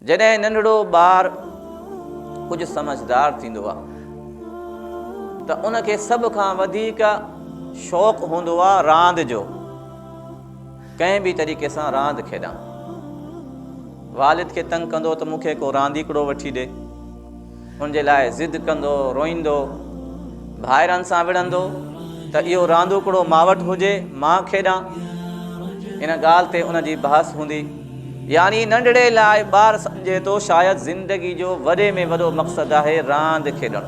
जॾहिं नंढड़ो ॿार कुझु समझदार थींदो आहे त उनखे सभ खां वधीक शौक़ु हूंदो आहे रांदि जो। कंहिं बि तरीक़े सां रांदि खेॾां। वालिद खे तंग कंदो त मूंखे को रांदीकड़ो वठी ॾे, उनजे लाइ ज़िद कंदो, रोईंदो, भाइरनि सां विढ़ंदो त इहो रांदूकड़ो मां वटि हुजे, मां खेॾां। इन ॻाल्हि ते उनजी बहस हूंदी। यानी नंढड़े लाइ ॿार सम्झे थो शायदि ज़िंदगी जो वॾे में वॾो मक़सदु आहे रांदि खेॾणु।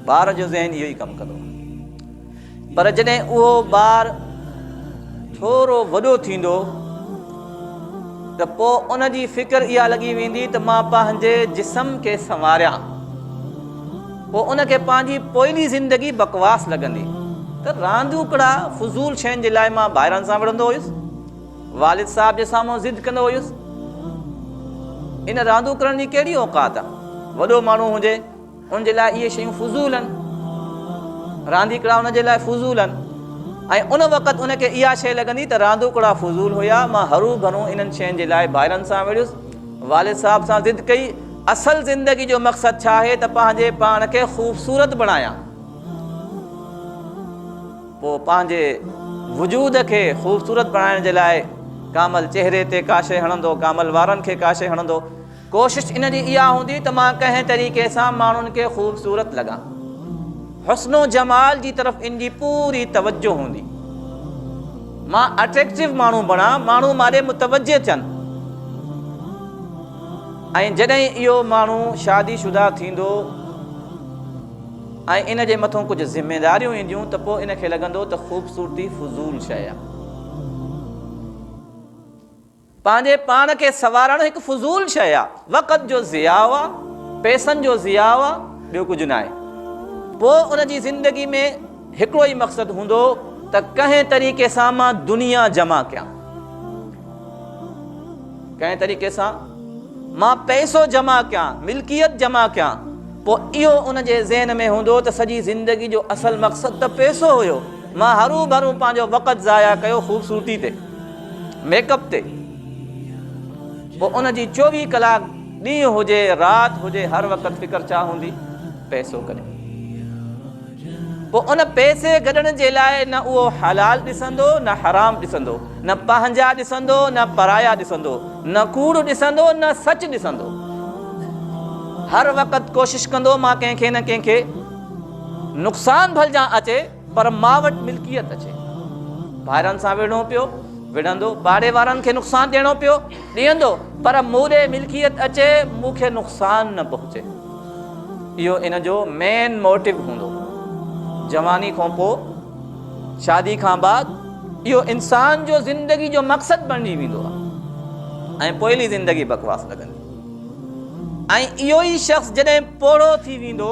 ॿार जो ज़हन इहो ई कमु कंदो। पर जॾहिं उहो ॿार थोरो वॾो थींदो त पोइ उनजी फ़िक्र इहा लॻी वेंदी त मां पंहिंजे जिस्म खे संवारियां। पोइ उनखे पंहिंजी पोइली ज़िंदगी बकवास लॻंदी त रांदूकड़ा फज़ूल शयुनि जे लाइ मां ॿाहिरनि सां विढ़ंदो हुयुसि, वालिद साहब जे साम्हूं ज़िद कंदो हुयुसि। इन रांदूकड़नि जी कहिड़ी औकात आहे? वॾो माण्हू हुजे उनजे लाइ इहे शयूं फज़ूल आहिनि, रांदीकड़ा उनजे लाइ फज़ूल आहिनि। ऐं उन वक़्तु उनखे इहा शइ लॻंदी त रांदूकड़ा फज़ूल हुया, मां हरू भरू इन्हनि शयुनि जे लाइ ॿाहिरनि सां विढ़ुसि, वालिद साहब सां ज़िद कई। असल ज़िंदगी जो मक़सदु छा आहे त पंहिंजे पाण खे ख़ूबसूरत बणायां। पोइ पंहिंजे वजूद खे ख़ूबसूरत बणाइण जे लाइ कामल चहिरे ते काशे हणंदो, कामल वारनि खे काशे हणंदो। कोशिशि इन जी इहा हूंदी त मां कंहिं तरीक़े सां माण्हुनि खे ख़ूबसूरत लॻां। हुस्नो जमाल जी तरफ़ इन जी पूरी तवजो हूंदी। मां अट्रैक्टिव माण्हू बणां, माण्हू माॾे मुतवजे थियनि। ऐं जॾहिं इहो माण्हू शादीशुदा थींदो ऐं इन जे मथां कुझु ज़िमेदारियूं ईंदियूं त पोइ इनखे लॻंदो त ख़ूबसूरती फज़ूल शइ आहे। पंहिंजे पाण खे संवारणु हिकु फज़ूल शइ आहे, वक़्त जो ज़ियाउ आहे, पैसनि जो ज़ियाउ आहे, ॿियो कुझु न आहे। पोइ उनजी ज़िंदगी में हिकिड़ो ई मक़सदु हूंदो त कंहिं तरीक़े सां मां दुनिया जमा कयां, कंहिं तरीक़े सां मां पैसो जमा कयां, मिल्कियत जमा कयां। पोइ इहो उनजे ज़हन में हूंदो त सॼी ज़िंदगी जो असल मक़सदु त पैसो हुयो, मां हरू भरू पंहिंजो वक़्तु ज़ाया कयो ख़ूबसूरती ते, मेकअप ते। पोइ उनजी 24 कलाक ॾींहुं हुजे राति हुजे हर वक़्तु फ़िक्र छा हूंदी? पैसो कॾहिं। पोइ उन पैसे गॾण जे लाइ न उहो हलाल ॾिसंदो, न हराम ॾिसंदो, न पंहिंजा ॾिसंदो, न पराया ॾिसंदो, न कूड़ ॾिसंदो, न सच ॾिसंदो। हर वक़्तु कोशिशि कंदो मां कंहिंखे न कंहिंखे नुक़सानु भलजां अचे पर मां वटि मिल्कियत अचे। ॿाहिरनि सां विढ़ो पियो, विढ़ंदो, पाड़े वारनि खे नुक़सानु ॾियणो पियो, ॾींदो, पर मूंॾे मिल्कियत अचे, मूंखे नुक़सानु न पहुचे। इहो इन जो मेन मोटिव हूंदो। जवानी खां पोइ, शादी खां बाद इहो इंसान जो ज़िंदगी जो मक़सदु बणिजी वेंदो आहे ऐं पोइली ज़िंदगी बकवास लॻंदी। ऐं इहो ई शख़्स जॾहिं पोड़ो थी वेंदो,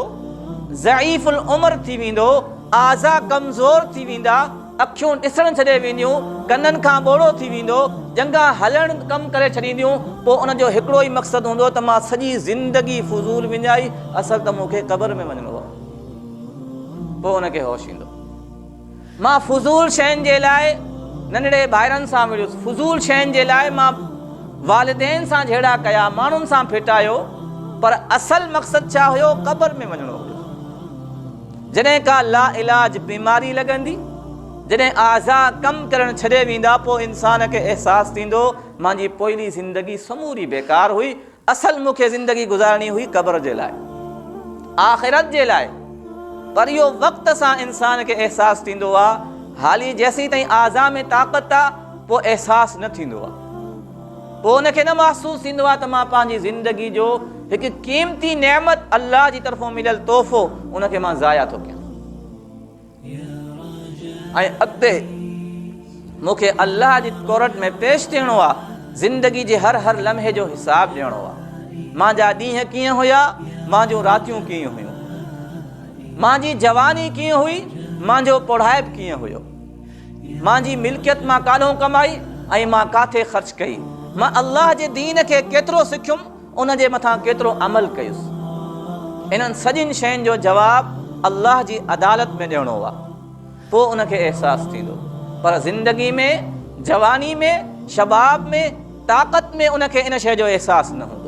ज़ईफ़ुल उमिरि थी वेंदो, आज़ा कमज़ोर थी वेंदा, अखियूं ॾिसणु छॾे वेंदियूं, कननि खां ॿोड़ो थी वेंदो, जंगा हलणु कमु करे छॾींदियूं। पोइ उनजो हिकिड़ो ई मक़सदु हूंदो त मां सॼी ज़िंदगी फज़ूल विञाई, असल त मूंखे क़ब्र में वञिणो आहे। पोइ उनखे होश ईंदो, मां फज़ूल शयुनि जे लाइ नंढड़े ॿाहिरनि सां विढ़ुसि, फज़ूल शयुनि जे लाइ मां वालिदैन सां झेड़ा कया, माण्हुनि सां फिटायो, पर असल मक़सदु छा हुयो? क़ब्र में वञिणो हुयो। जॾहिं का लाइलाज बीमारी लॻंदी, जॾहिं आज़ा कमु करणु छॾे वेंदा, पोइ इंसान खे अहसासु थींदो मुंहिंजी पोइली ज़िंदगी समूरी बेकार हुई, असल मूंखे ज़िंदगी गुज़ारणी हुई क़ब्र जे लाइ, आख़िरत जे लाइ। पर इहो वक़्त सां इंसान खे अहसासु थींदो आहे, हाली जेसीं ताईं आज़ा में ताक़त आहे, पोइ अहसासु न थींदो आहे। पोइ उनखे न महसूसु थींदो आहे त मां पंहिंजी ज़िंदगी जो हिकु क़ीमती नेमत अल्लाह जी तरफ़ों मिलियल तोहफ़ो उनखे मां ज़ाया थो कयां। ऐं अॻिते मूंखे अल्लाह जी कोरट में पेश थियणो आहे, ज़िंदगी जे हर लम्हे जो हिसाबु ॾियणो आहे। मुंहिंजा ॾींहं कीअं हुया, मुंहिंजूं रातियूं कीअं हुयूं, मुंहिंजी जवानी कीअं हुई, मुंहिंजो पढ़ाइब कीअं हुयो, मुंहिंजी मिल्कियत मां काॾों कमाई ऐं मां काथे ख़र्च कई, मां अल्लाह जे दीन खे केतिरो सिखियुमि, उन जे मथां केतिरो अमल कयुसि। इन्हनि सॼिनि शयुनि जो जवाबु अल्लाह जी अदालत में ॾियणो आहे। पोइ उनखे अहसासु थींदो। पर ज़िंदगी में, जवानी में, शबाब में ताक़त में उनखे इन शइ जो अहसासु न हूंदो।